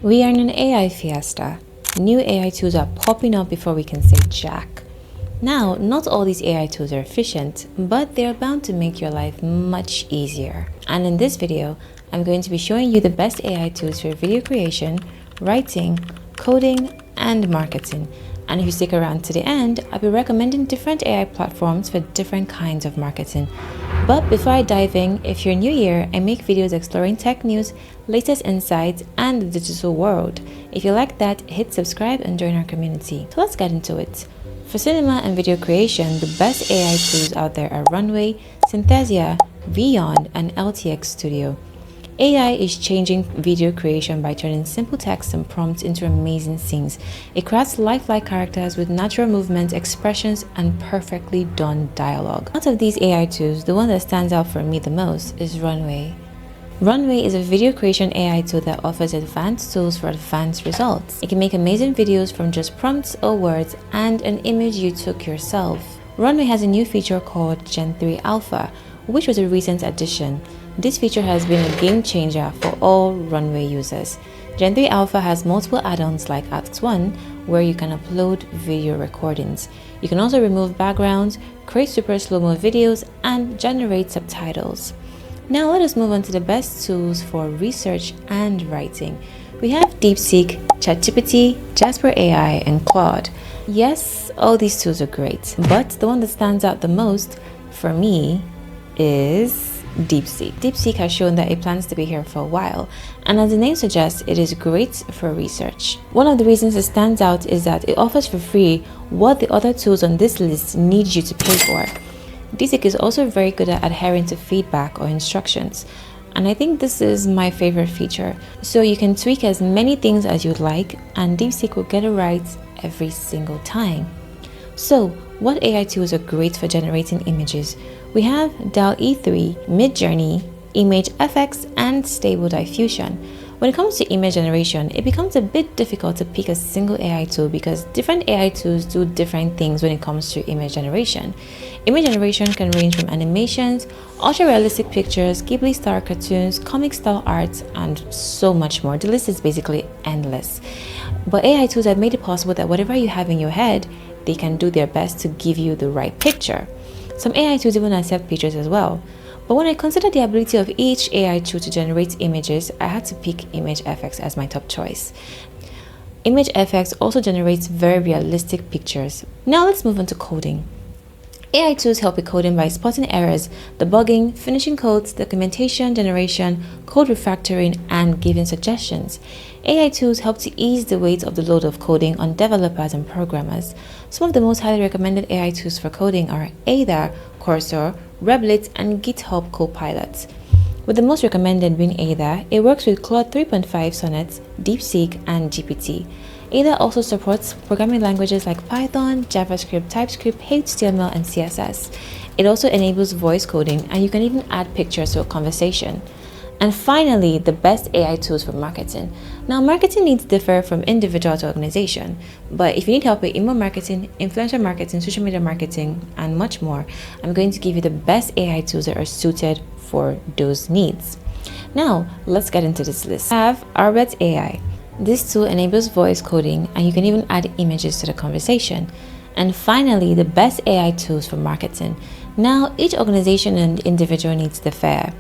We are in an AI fiesta. New AI tools are popping up before we can say jack. Now, not all these AI tools are efficient, but they're bound to make your life much easier. And in this video, I'm going to be showing you the best AI tools for video creation, writing, coding, and marketing. And if you stick around to the end, I'll be recommending different AI platforms for different kinds of marketing. But before I dive in, if you're new here, I make videos exploring tech news, latest insights, and the digital world. If you like that, hit subscribe and join our community. So let's get into it. For cinema and video creation, the best AI tools out there are Runway, Synthesia, Beyond, and LTX Studio. AI is changing video creation by turning simple text and prompts into amazing scenes. It crafts lifelike characters with natural movements, expressions, and perfectly done dialogue. Out of these AI tools, the one that stands out for me the most is Runway. Runway is a video creation AI tool that offers advanced tools for advanced results. It can make amazing videos from just prompts or words and an image you took yourself. Runway has a new feature called Gen 3 Alpha, which was a recent addition. This feature has been a game changer for all Runway users. Gen 3 Alpha has multiple add-ons like Asks 1, where you can upload video recordings. You can also remove backgrounds, create super slow-mo videos, and generate subtitles. Now let us move on to the best tools for research and writing. We have DeepSeek, ChatGPT, Jasper AI, and Claude. Yes, all these tools are great, but the one that stands out the most for me is DeepSeek. DeepSeek has shown that it plans to be here for a while, and as the name suggests, it is great for research. One of the reasons it stands out is that it offers for free what the other tools on this list need you to pay for. DeepSeek is also very good at adhering to feedback or instructions, and I think this is my favorite feature. So you can tweak as many things as you'd like, and DeepSeek will get it right every single time. So, what AI tools are great for generating images? We have DALL-E 3, Midjourney, Image FX, and Stable Diffusion. When it comes to image generation, it becomes a bit difficult to pick a single AI tool because different AI tools do different things when it comes to image generation. Image generation can range from animations, ultra-realistic pictures, Ghibli-style cartoons, comic-style art, and so much more. The list is basically endless. But AI tools have made it possible that whatever you have in your head, they can do their best to give you the right picture. Some AI tools even accept pictures as well. But when I considered the ability of each AI tool to generate images, I had to pick Image FX as my top choice. Image FX also generates very realistic pictures. Now let's move on to coding. AI tools help with coding by spotting errors, debugging, finishing codes, documentation generation, code refactoring, and giving suggestions. AI tools help to ease the weight of the load of coding on developers and programmers. Some of the most highly recommended AI tools for coding are Ada, Cursor, Replit, and GitHub Copilot. With the most recommended being Ada, it works with Claude 3.5 Sonnet, DeepSeek, and GPT. Ada also supports programming languages like Python, JavaScript, TypeScript, HTML, and CSS. It also enables voice coding, and you can even add pictures to a conversation. And finally, the best AI tools for marketing. Now, marketing needs differ from individual to organization, but if you need help with email marketing, influencer marketing, social media marketing, and much more, I'm going to give you the best AI tools that are suited for those needs. Now, let's get into this list. I have Arbet AI. This tool enables voice coding, and you can even add images to the conversation. And finally, the best AI tools for marketing. Now, each organization and individual needs differ.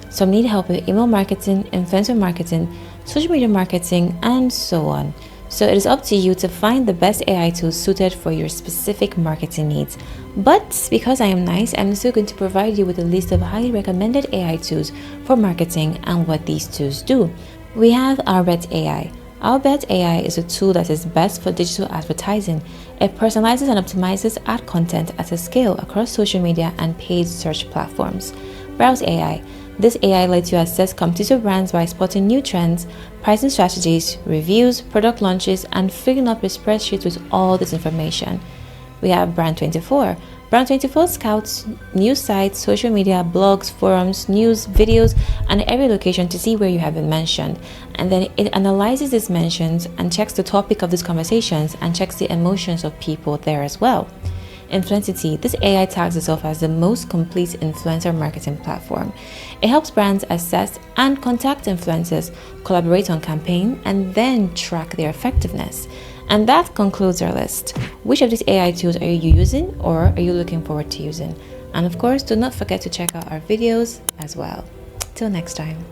Some need help with email marketing, influencer marketing, social media marketing, and so on. So it is up to you to find the best AI tools suited for your specific marketing needs. But because I am nice, I'm still going to provide you with a list of highly recommended AI tools for marketing and what these tools do. We have Arbet AI. Arbet AI is a tool that is best for digital advertising. It personalizes and optimizes ad content at a scale across social media and paid search platforms. Browse AI. This AI lets you assess competitive brands by spotting new trends, pricing strategies, reviews, product launches, and filling up your spreadsheet with all this information. We have Brand24. Brand24 scouts news sites, social media, blogs, forums, news, videos, and every location to see where you have been mentioned. And then it analyzes these mentions and checks the topic of these conversations and checks the emotions of people there as well. Influencity, this AI tags itself as the most complete influencer marketing platform. It helps brands assess and contact influencers, collaborate on campaign, and then track their effectiveness. And that concludes our list. Which of these AI tools are you using or are you looking forward to using? And of course, do not forget to check out our videos as well. Till next time.